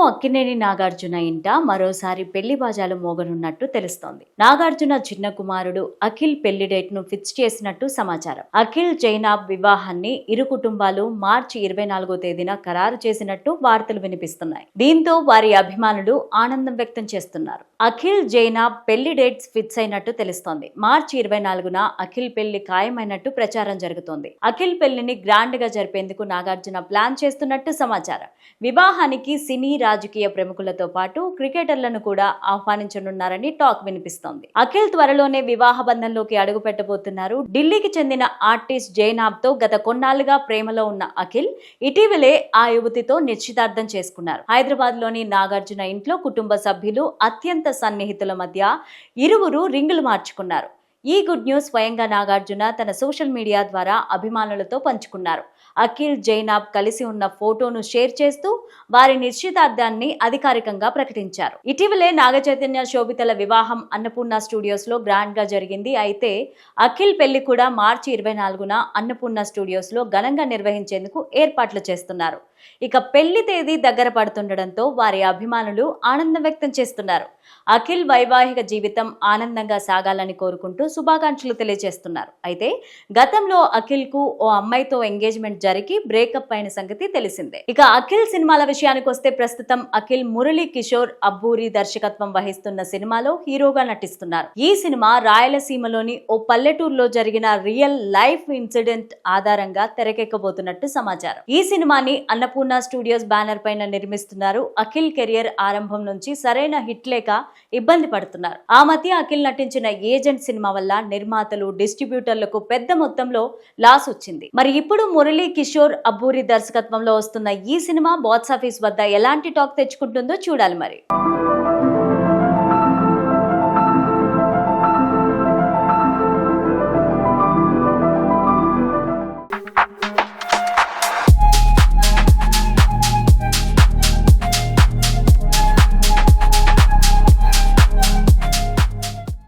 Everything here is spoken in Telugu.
అక్కినేని నాగార్జున ఇంట మరోసారి పెళ్లి బాజాలు మోగనున్నట్టు తెలుస్తోంది. నాగార్జున చిన్న కుమారుడు అఖిల్ పెళ్లి డేట్ ను ఫిక్స్ చేసినట్టు సమాచారం. అఖిల్ జైనాబ్ వివాహాన్ని ఇరు కుటుంబాలు మార్చి 24వ తేదీన ఖరారు చేసినట్టు వార్తలు వినిపిస్తున్నాయి. దీంతో వారి అభిమానులు ఆనందం వ్యక్తం చేస్తున్నారు. అఖిల్ జైనాబ్ పెళ్లి డేట్స్ ఫిక్స్ అయినట్టు తెలుస్తోంది. మార్చి 24న అఖిల్ పెళ్లి ఖాయమైనట్టు ప్రచారం జరుగుతోంది. అఖిల్ పెళ్లిని గ్రాండ్ గా జరిపేందుకు నాగార్జున ప్లాన్ చేస్తున్నట్టు సమాచారం. వివాహానికి సినీ రాజకీయ ప్రముఖులతో పాటు క్రికెటర్లను కూడా ఆహ్వానించనున్నారని టాక్ వినిపిస్తోంది. అఖిల్ త్వరలోనే వివాహ బంధంలోకి అడుగు పెట్టబోతున్నారు. ఢిల్లీకి చెందిన ఆర్టిస్ట్ జైనాబ్ తో గత కొన్నాళ్లుగా ప్రేమలో ఉన్న అఖిల్ ఇటీవలే ఆ యువతితో నిశ్చితార్థం చేసుకున్నారు. హైదరాబాద్ లోని నాగార్జున ఇంట్లో కుటుంబ సభ్యులు అత్యంత సన్నిహితుల మధ్య ఇరువురు రింగులు మార్చుకున్నారు. ఈ గుడ్ న్యూస్ స్వయంగా నాగార్జున తన సోషల్ మీడియా ద్వారా అభిమానులతో పంచుకున్నారు. అఖిల్ జైనాబ్ కలిసి ఉన్న ఫోటోను షేర్ చేస్తూ వారి నిశ్చితార్థాన్ని అధికారికంగా ప్రకటించారు. ఇటీవలే నాగచైతన్య శోభితల వివాహం అన్నపూర్ణ స్టూడియోస్ లో గ్రాండ్ గా జరిగింది. అయితే అఖిల్ పెళ్లి కూడా మార్చి 24న అన్నపూర్ణ స్టూడియోస్ లో ఘనంగా నిర్వహించేందుకు ఏర్పాట్లు చేస్తున్నారు. ఇక పెళ్లి తేదీ దగ్గర పడుతుండటంతో వారి అభిమానులు ఆనందం వ్యక్తం చేస్తున్నారు. అఖిల్ వైవాహిక జీవితం ఆనందంగా సాగాలని కోరుకుంటూ శుభాకాంక్షలు తెలియజేస్తున్నారు. అయితే గతంలో అఖిల్ కు ఓ అమ్మాయితో ఎంగేజ్మెంట్ జరిగి బ్రేకప్ అయిన సంగతి తెలిసిందే. ఇక అఖిల్ సినిమాల విషయానికి వస్తే ప్రస్తుతం అఖిల్ మురళీ కిషోర్ అబ్బూరి దర్శకత్వం వహిస్తున్న సినిమాలో హీరోగా నటిస్తున్నారు. ఈ సినిమా రాయలసీమలోని ఓ పల్లెటూరులో జరిగిన రియల్ లైఫ్ ఇన్సిడెంట్ ఆధారంగా తెరకెక్కబోతున్నట్టు సమాచారం. ఈ సినిమాని అన్నపూర్ణ స్టూడియోస్ బ్యానర్ పైన నిర్మిస్తున్నారు. అఖిల్ కెరియర్ ఆరంభం నుంచి సరైన హిట్ లేక ఇబ్బంది పడుతున్నారు. ఆ మధ్య అఖిల్ నటించిన ఏజెంట్ సినిమా వల్ల నిర్మాతలు డిస్ట్రిబ్యూటర్లకు పెద్ద మొత్తంలో లాస్ వచ్చింది. మరి ఇప్పుడు మురళీ కిషోర్ అబ్బూరి దర్శకత్వంలో వస్తున్న ఈ సినిమా బాక్స్ ఆఫీస్ వద్ద ఎలాంటి టాక్ తెచ్చుకుంటుందో చూడాలి మరి.